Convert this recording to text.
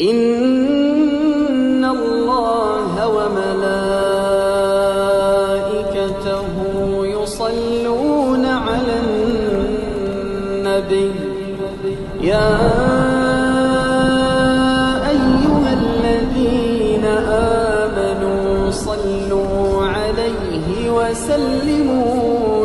إن الله وملائكته يصلون على النبي يا أيها الذين آمنوا صلوا عليه وسلموا